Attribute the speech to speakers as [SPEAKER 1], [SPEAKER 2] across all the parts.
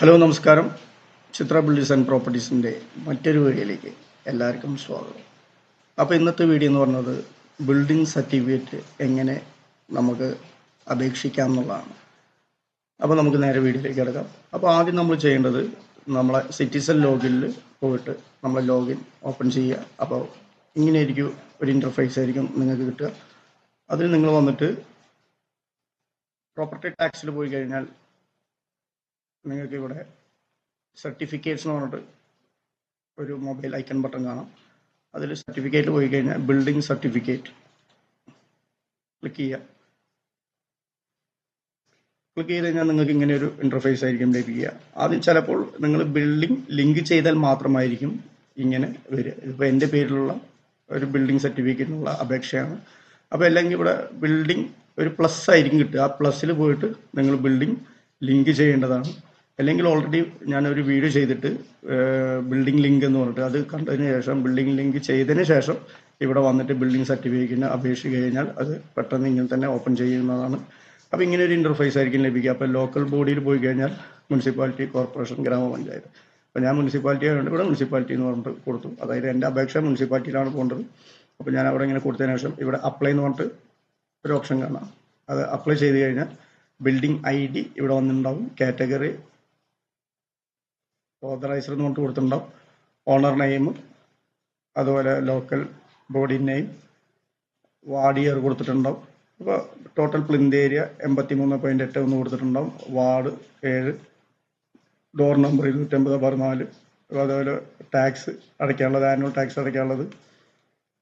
[SPEAKER 1] Hello നമസ്കാരം. ചിത്ര builders and പ്രോപ്പർട്ടീസിൻ്റെ മറ്റൊരു വീഡിയോയിലേക്ക് എല്ലാവർക്കും സ്വാഗതം. അപ്പോൾ ഇന്നത്തെ വീഡിയോ എന്ന് പറഞ്ഞത് ബിൽഡിംഗ് സർട്ടിഫിക്കറ്റ് എങ്ങനെ നമുക്ക് അപേക്ഷിക്കാം എന്നുള്ളതാണ്. അപ്പോൾ നമുക്ക് നേരെ വീഡിയോയിലേക്ക് കിടക്കാം. അപ്പോൾ ആദ്യം നമ്മൾ ചെയ്യേണ്ടത് നമ്മളെ സിറ്റിസൺ ലോഗിനിൽ പോയിട്ട് നമ്മളെ ലോഗിൻ ഓപ്പൺ ചെയ്യുക. അപ്പോൾ ഇങ്ങനെയായിരിക്കും ഒരു ഇൻ്റർഫേസ് ആയിരിക്കും നിങ്ങൾക്ക് കിട്ടുക. അതിൽ നിങ്ങൾ വന്നിട്ട് പ്രോപ്പർട്ടി ടാക്സിൽ പോയി കഴിഞ്ഞാൽ നിങ്ങൾക്ക് ഇവിടെ സർട്ടിഫിക്കറ്റ്സ് എന്ന് പറഞ്ഞിട്ട് ഒരു മൊബൈൽ ഐക്കൺ ബട്ടൺ കാണാം. അതിൽ സർട്ടിഫിക്കറ്റ് പോയി കഴിഞ്ഞാൽ ബിൽഡിംഗ് സർട്ടിഫിക്കറ്റ് ക്ലിക്ക് ചെയ്യുക. ക്ലിക്ക് ചെയ്ത് കഴിഞ്ഞാൽ നിങ്ങൾക്ക് ഇങ്ങനെ ഒരു ഇൻ്റർഫേസ് ആയിരിക്കും ലഭിക്കുക. ആദ്യം ചിലപ്പോൾ നിങ്ങൾ ബിൽഡിംഗ് ലിങ്ക് ചെയ്താൽ മാത്രമായിരിക്കും ഇങ്ങനെ വരിക. ഇപ്പോൾ എൻ്റെ പേരിലുള്ള ഒരു ബിൽഡിംഗ് സർട്ടിഫിക്കറ്റിനുള്ള അപേക്ഷയാണ്. അപ്പോൾ അല്ലെങ്കിൽ ഇവിടെ ബിൽഡിംഗ് ഒരു പ്ലസ് ആയിരിക്കും കിട്ടുക. ആ പ്ലസ്സിൽ പോയിട്ട് നിങ്ങൾ ബിൽഡിംഗ് ലിങ്ക് ചെയ്യേണ്ടതാണ്. അല്ലെങ്കിൽ ഓൾറെഡി ഞാനൊരു വീഡിയോ ചെയ്തിട്ട് ബിൽഡിംഗ് ലിങ്ക് എന്ന് പറഞ്ഞിട്ട് അത് കണ്ടതിന് ശേഷം ബിൽഡിംഗ് ലിങ്ക് ചെയ്തതിന് ശേഷം ഇവിടെ വന്നിട്ട് ബിൽഡിംഗ് സർട്ടിഫിക്കറ്റിന് അപേക്ഷിച്ച് കഴിഞ്ഞാൽ അത് പെട്ടെന്ന് ഇങ്ങനെ തന്നെ ഓപ്പൺ ചെയ്യുന്നതാണ്. അപ്പോൾ ഇങ്ങനെ ഒരു ഇൻ്റർഫേസ് ആയിരിക്കും ലഭിക്കുക. അപ്പോൾ ലോക്കൽ ബോഡിയിൽ പോയി കഴിഞ്ഞാൽ മുനിസിപ്പാലിറ്റി, കോർപ്പറേഷൻ, ഗ്രാമപഞ്ചായത്ത്. അപ്പോൾ ഞാൻ മുനിസിപ്പാലിറ്റി ആയതുകൊണ്ട് ഇവിടെ മുനിസിപ്പാലിറ്റി എന്ന് പറഞ്ഞിട്ട് കൊടുത്തു. അതായത് എൻ്റെ അപേക്ഷ മുനിസിപ്പാലിറ്റിയിലാണ് പോകേണ്ടത്. അപ്പോൾ ഞാൻ അവിടെ ഇങ്ങനെ കൊടുത്തതിന് ശേഷം ഇവിടെ അപ്ലൈ എന്ന് പറഞ്ഞിട്ട് ഒരു ഓപ്ഷൻ കാണാം. അത് അപ്ലൈ ചെയ്ത് കഴിഞ്ഞാൽ ബിൽഡിംഗ് ID ഇവിടെ വന്നിട്ടുണ്ടാവും. കാറ്റഗറി ഓതറൈസർ എന്ന് പറഞ്ഞിട്ട് കൊടുത്തിട്ടുണ്ടാവും. ഓണർ നെയിം, അതുപോലെ local body name, ward year കൊടുത്തിട്ടുണ്ടാവും. അപ്പോൾ ടോട്ടൽ പ്ലിന്ത് ഏരിയ 83.8 എന്ന് കൊടുത്തിട്ടുണ്ടാവും. Ward 7, door number 250/4. അതുപോലെ ടാക്സ് അടയ്ക്കാനുള്ളത്, ആനുവൽ ടാക്സ് അടയ്ക്കാനുള്ളത്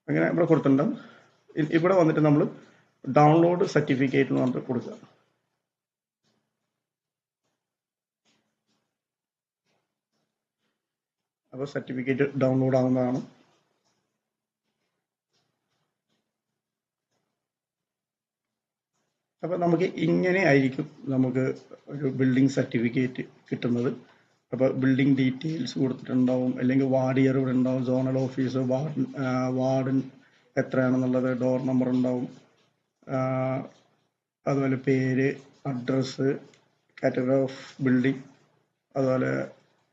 [SPEAKER 1] അങ്ങനെ ഇവിടെ കൊടുത്തിട്ടുണ്ടാവും. ഇവിടെ വന്നിട്ട് നമ്മൾ ഡൗൺലോഡ് സർട്ടിഫിക്കറ്റ് എന്ന് പറഞ്ഞിട്ട് കൊടുക്കുക. അപ്പോൾ സർട്ടിഫിക്കറ്റ് ഡൗൺലോഡ് ആവുന്നതാണ്. അപ്പോൾ നമുക്ക് ഇങ്ങനെ ആയിരിക്കും നമുക്ക് ഒരു ബിൽഡിംഗ് സർട്ടിഫിക്കറ്റ് കിട്ടുന്നത്. അപ്പോൾ ബിൽഡിംഗ് ഡീറ്റെയിൽസ് കൊടുത്തിട്ടുണ്ടാവും, അല്ലെങ്കിൽ വാർഡ് ഇയർ ഇവിടെ ഉണ്ടാവും, സോണൽ ഓഫീസ്, വാർഡൻ എത്രയാണെന്നുള്ളത്, ഡോർ നമ്പർ ഉണ്ടാവും, അതുപോലെ പേര്, അഡ്രസ്സ്, കാറ്റഗറി ഓഫ് ബിൽഡിംഗ്, അതുപോലെ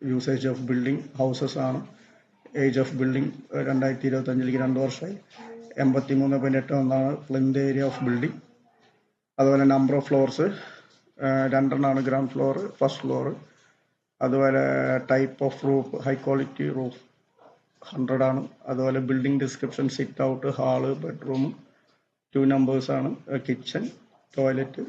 [SPEAKER 1] യൂസേജ് ഓഫ് ബിൽഡിംഗ്, ഹൗസസ് ആണ്, ഏജ് ഓഫ് ബിൽഡിംഗ് 2025 2 വർഷമായി, 83.8 എന്നാണ് പ്ലിന്ത് ഏരിയ ഓഫ് ബിൽഡിംഗ്. അതുപോലെ number of floors 2 ground floor, first floor. അതുപോലെ type of roof, high quality roof 100 ആണ്. അതുപോലെ building description, sit out, hall, bedroom 2 numbers ആണ്, kitchen, toilet,